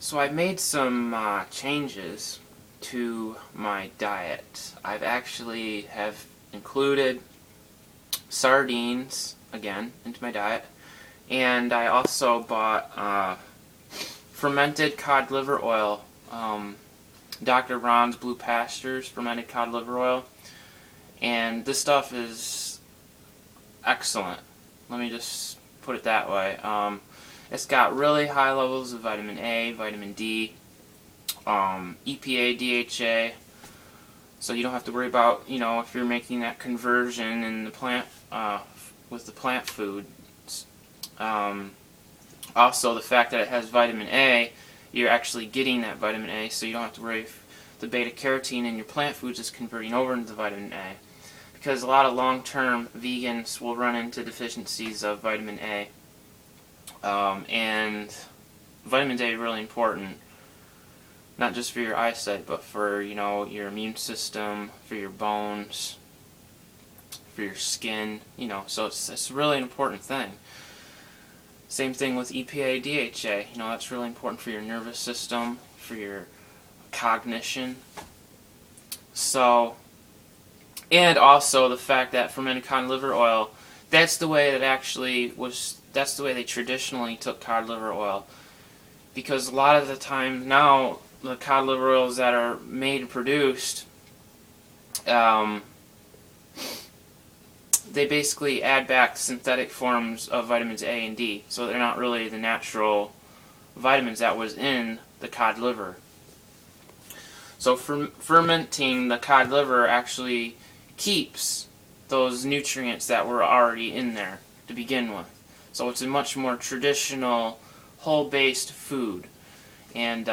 So I've made some changes to my diet. I've actually have included sardines again into my diet, and I also bought fermented cod liver oil, Dr. Ron's Blue Pastures fermented cod liver oil, and this stuff is excellent. Let me just put it that way. It's got really high levels of vitamin A, vitamin D, EPA, DHA, so you don't have to worry about, if you're making that conversion in the plant, with the plant food. Also, the fact that it has vitamin A, you're actually getting that vitamin A, so you don't have to worry if the beta-carotene in your plant foods is converting over into vitamin A. Because a lot of long-term vegans will run into deficiencies of vitamin A. And vitamin A is really important, not just for your eyesight, but for, your immune system, for your bones, for your skin, so it's really an important thing. Same thing with EPA, DHA, that's really important for your nervous system, for your cognition. So, and also the fact that fermented cod liver oil, that's the way that's the way they traditionally took cod liver oil. Because a lot of the time now, the cod liver oils that are made and produced, they basically add back synthetic forms of vitamins A and D. So they're not really the natural vitamins that was in the cod liver. So fermenting the cod liver actually keeps those nutrients that were already in there to begin with. So it's a much more traditional, whole-based food. And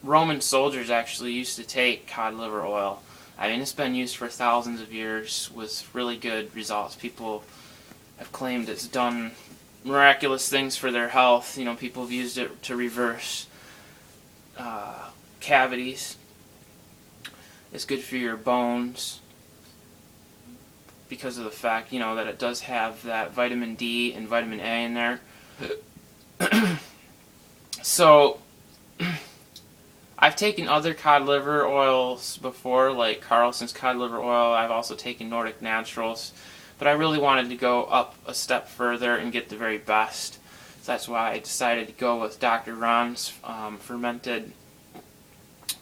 Roman soldiers actually used to take cod liver oil. I mean, it's been used for thousands of years with really good results. People have claimed it's done miraculous things for their health. People have used it to reverse cavities. It's good for your bones because of the fact, that it does have that vitamin D and vitamin A in there. So, I've taken other cod liver oils before, like Carlson's cod liver oil. I've also taken Nordic Naturals, but I really wanted to go up a step further and get the very best. So that's why I decided to go with Dr. Ron's fermented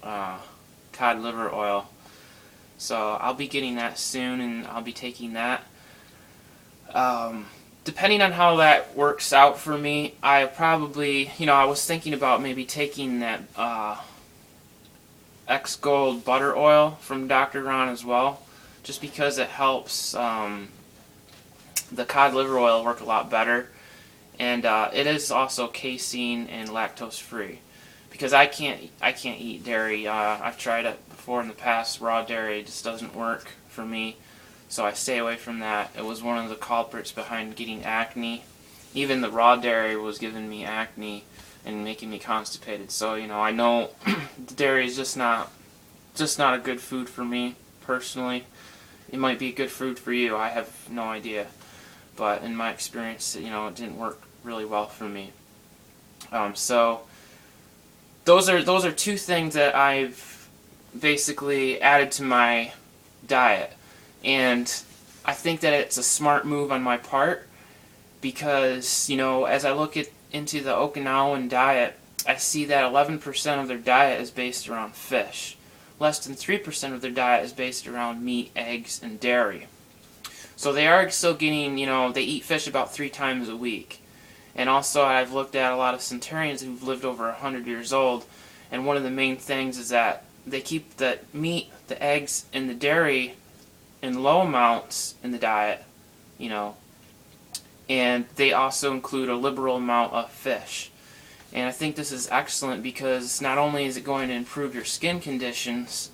cod liver oil. So I'll be getting that soon, and I'll be taking that. Depending on how that works out for me, I probably, I was thinking about maybe taking that X Gold butter oil from Dr. Ron as well, just because it helps the cod liver oil work a lot better, and it is also casein and lactose free. Because I can't eat dairy. I've tried it before in the past. Raw dairy just doesn't work for me, so I stay away from that. It was one of the culprits behind getting acne. Even the raw dairy was giving me acne and making me constipated. So I know dairy is just not a good food for me personally. It might be a good food for you. I have no idea, but in my experience, it didn't work really well for me. So. Those are two things that I've basically added to my diet, and I think that it's a smart move on my part because, as I look into the Okinawan diet, I see that 11% of their diet is based around fish. Less than 3% of their diet is based around meat, eggs, and dairy. So they are still getting, they eat fish about 3 times a week. And also, I've looked at a lot of centenarians who've lived over 100 years old, and one of the main things is that they keep the meat, the eggs, and the dairy in low amounts in the diet, and they also include a liberal amount of fish. And I think this is excellent because not only is it going to improve your skin conditions,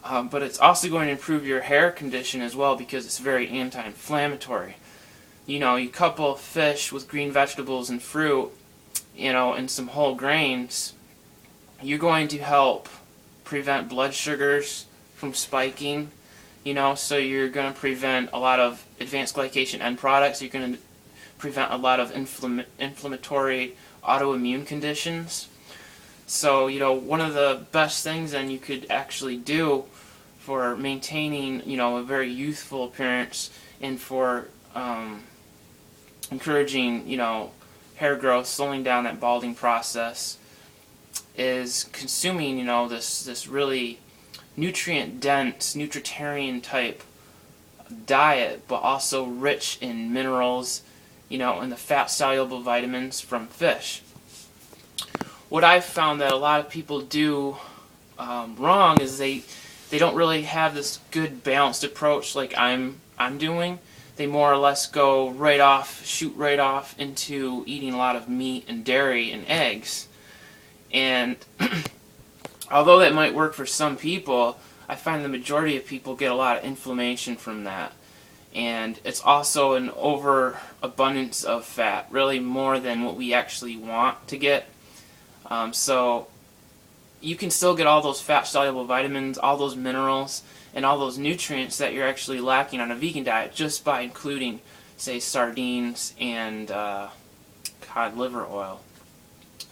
but it's also going to improve your hair condition as well because it's very anti-inflammatory. You couple fish with green vegetables and fruit, and some whole grains, you're going to help prevent blood sugars from spiking, so you're going to prevent a lot of advanced glycation end products. You're going to prevent a lot of inflammatory autoimmune conditions. So, one of the best things then you could actually do for maintaining, a very youthful appearance and for encouraging, hair growth, slowing down that balding process, is consuming, this really nutrient-dense, nutritarian type diet, but also rich in minerals, and the fat-soluble vitamins from fish. What I've found that a lot of people do wrong is they don't really have this good balanced approach like I'm doing. They more or less shoot right off into eating a lot of meat and dairy and eggs. And although that might work for some people, I find the majority of people get a lot of inflammation from that. And it's also an overabundance of fat, really more than what we actually want to get. So you can still get all those fat-soluble vitamins, all those minerals, and all those nutrients that you're actually lacking on a vegan diet just by including, say, sardines and cod liver oil.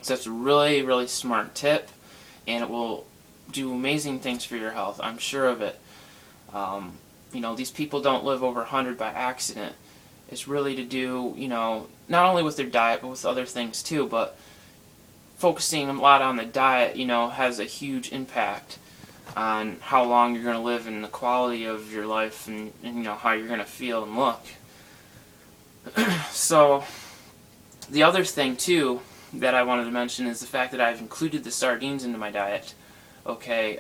So that's a really, really smart tip, and it will do amazing things for your health. I'm sure of it. These people don't live over 100 by accident. It's really to do, not only with their diet, but with other things too. But focusing a lot on the diet, has a huge impact on how long you're going to live and the quality of your life and how you're going to feel and look. So, the other thing too that I wanted to mention is the fact that I've included the sardines into my diet. Okay,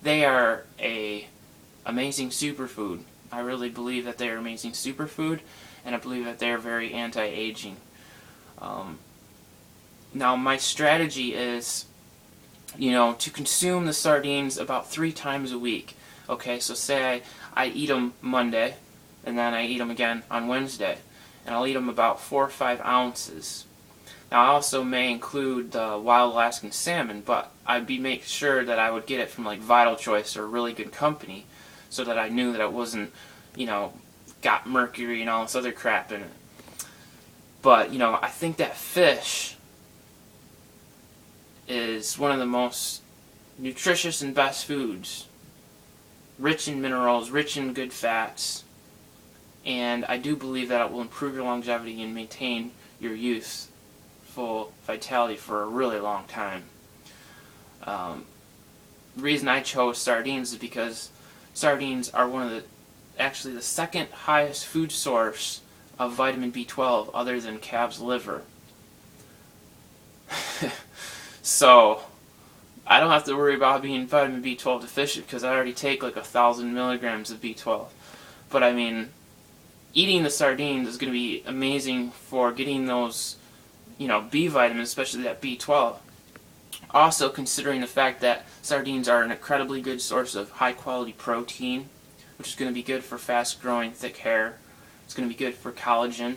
they are a amazing superfood. I really believe that they are amazing superfood, and I believe that they are very anti-aging. Now, my strategy is, to consume the sardines about 3 times a week. Okay, so say I eat them Monday, and then I eat them again on Wednesday, and I'll eat them about 4 or 5 ounces. Now, I also may include the wild Alaskan salmon, but I'd make sure that I would get it from like Vital Choice or Really Good Company, so that I knew that it wasn't, got mercury and all this other crap in it. But, I think that fish is one of the most nutritious and best foods, rich in minerals, rich in good fats, and I do believe that it will improve your longevity and maintain your youthful vitality for a really long time. The reason I chose sardines is because sardines are actually the second highest food source of vitamin B12 other than calf's liver. So, I don't have to worry about being vitamin B12 deficient because I already take like 1,000 milligrams of B12. But I mean, eating the sardines is going to be amazing for getting those, B vitamins, especially that B12. Also, considering the fact that sardines are an incredibly good source of high-quality protein, which is going to be good for fast-growing, thick hair. It's going to be good for collagen.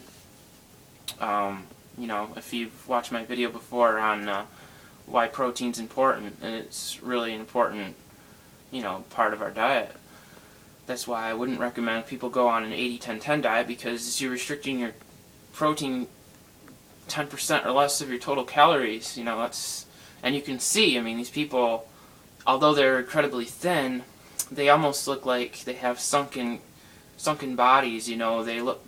If you've watched my video before on why protein's important, and it's really an important, part of our diet. That's why I wouldn't recommend people go on an 80-10-10 diet, because you're restricting your protein 10% or less of your total calories. And you can see, these people, although they're incredibly thin, they almost look like they have sunken bodies. They look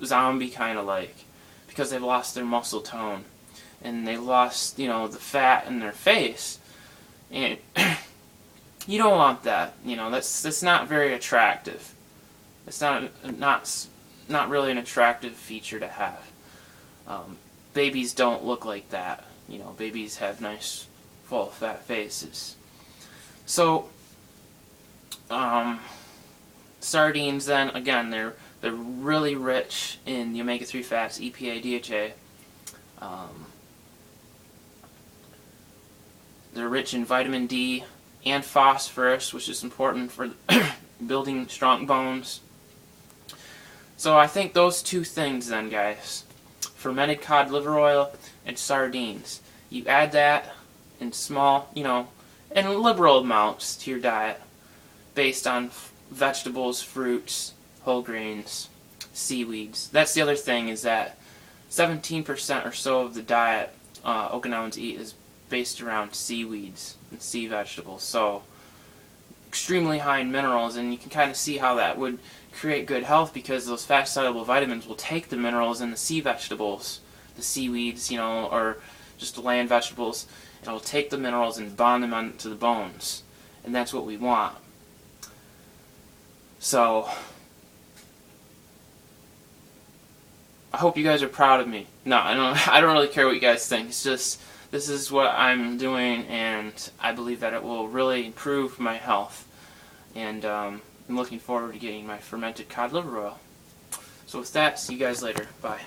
zombie kind of like, because they've lost their muscle tone. And they lost, the fat in their face, and you don't want that. That's not very attractive. It's not really an attractive feature to have. Babies don't look like that. Babies have nice, full, fat faces. So, sardines then again, they're really rich in the omega-3 fats, EPA, DHA. They're rich in vitamin D and phosphorus, which is important for building strong bones. So I think those 2 things then, guys, fermented cod liver oil and sardines, you add that in small, in liberal amounts to your diet based on vegetables, fruits, whole grains, seaweeds. That's the other thing, is that 17% or so of the diet Okinawans eat is based around seaweeds and sea vegetables. So extremely high in minerals, and you can kind of see how that would create good health, because those fat-soluble vitamins will take the minerals in the sea vegetables, the seaweeds, you know, or just the land vegetables, and it will take the minerals and bond them onto the bones, and that's what we want. So I hope you guys are proud of me. No, I don't really care what you guys think. It's just, this is what I'm doing, and I believe that it will really improve my health. And I'm looking forward to getting my fermented cod liver oil. So with that, see you guys later. Bye.